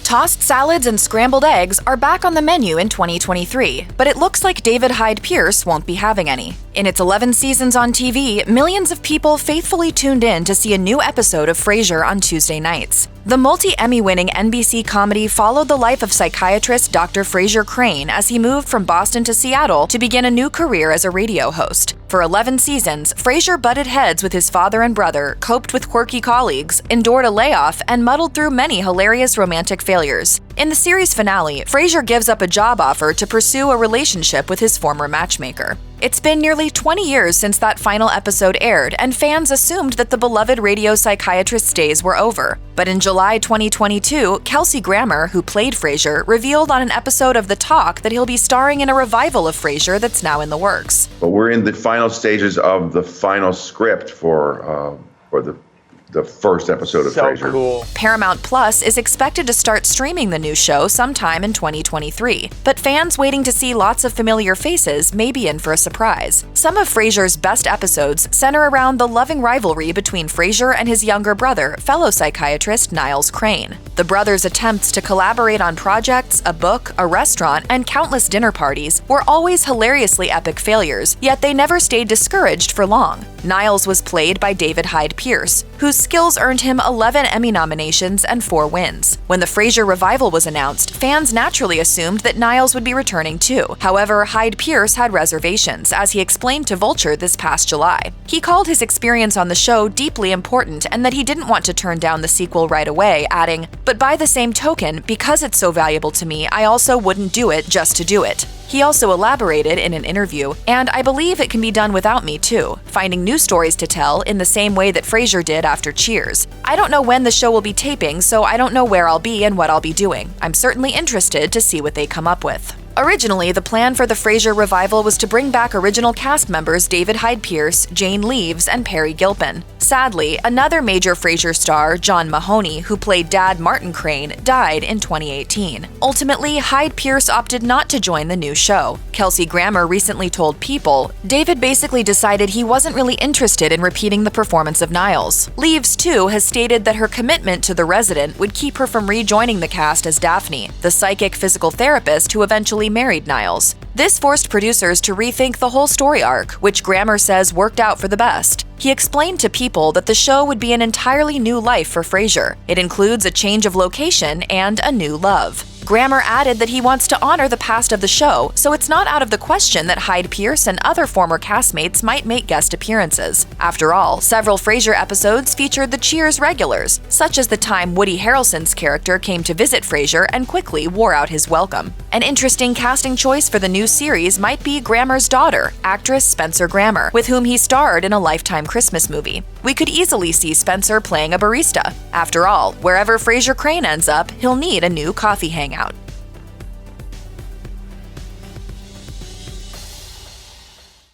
Tossed salads and scrambled eggs are back on the menu in 2023, but it looks like David Hyde Pierce won't be having any. In its 11 seasons on TV, millions of people faithfully tuned in to see a new episode of Frasier on Tuesday nights. The multi-Emmy-winning NBC comedy followed the life of psychiatrist Dr. Frasier Crane as he moved from Boston to Seattle to begin a new career as a radio host. For 11 seasons, Frasier butted heads with his father and brother, coped with quirky colleagues, endured a layoff, and muddled through many hilarious romantic failures. In the series finale, Frasier gives up a job offer to pursue a relationship with his former matchmaker. It's been nearly 20 years since that final episode aired, and fans assumed that the beloved radio psychiatrist's days were over. But in July 2022, Kelsey Grammer, who played Frasier, revealed on an episode of The Talk that he'll be starring in a revival of Frasier that's now in the works. But we're in the final stages of the final script for the first episode of Frasier. Cool. Paramount Plus is expected to start streaming the new show sometime in 2023, but fans waiting to see lots of familiar faces may be in for a surprise. Some of Frasier's best episodes center around the loving rivalry between Frasier and his younger brother, fellow psychiatrist Niles Crane. The brothers' attempts to collaborate on projects, a book, a restaurant, and countless dinner parties were always hilariously epic failures, yet they never stayed discouraged for long. Niles was played by David Hyde Pierce, whose skills earned him 11 Emmy nominations and 4 wins. When the Frasier revival was announced, fans naturally assumed that Niles would be returning too. However, Hyde Pierce had reservations, as he explained to Vulture this past July. He called his experience on the show deeply important and that he didn't want to turn down the sequel right away, adding, "But by the same token, because it's so valuable to me, I also wouldn't do it just to do it." He also elaborated in an interview, "And I believe it can be done without me too, finding new stories to tell in the same way that Frasier did after Cheers. I don't know when the show will be taping, so I don't know where I'll be and what I'll be doing. I'm certainly interested to see what they come up with." Originally, the plan for the Frasier revival was to bring back original cast members David Hyde Pierce, Jane Leeves, and Perry Gilpin. Sadly, another major Frasier star, John Mahoney, who played Dad Martin Crane, died in 2018. Ultimately, Hyde Pierce opted not to join the new show. Kelsey Grammer recently told People, "David basically decided he wasn't really interested in repeating the performance of Niles." Leeves, too, has stated that her commitment to The Resident would keep her from rejoining the cast as Daphne, the psychic physical therapist who eventually married Niles. This forced producers to rethink the whole story arc, which Grammer says worked out for the best. He explained to People that the show would be an entirely new life for Frasier. It includes a change of location and a new love. Grammer added that he wants to honor the past of the show, so it's not out of the question that Hyde Pierce and other former castmates might make guest appearances. After all, several Frasier episodes featured the Cheers regulars, such as the time Woody Harrelson's character came to visit Frasier and quickly wore out his welcome. An interesting casting choice for the new series might be Grammer's daughter, actress Spencer Grammer, with whom he starred in a Lifetime Christmas movie. We could easily see Spencer playing a barista. After all, wherever Frasier Crane ends up, he'll need a new coffee hangout.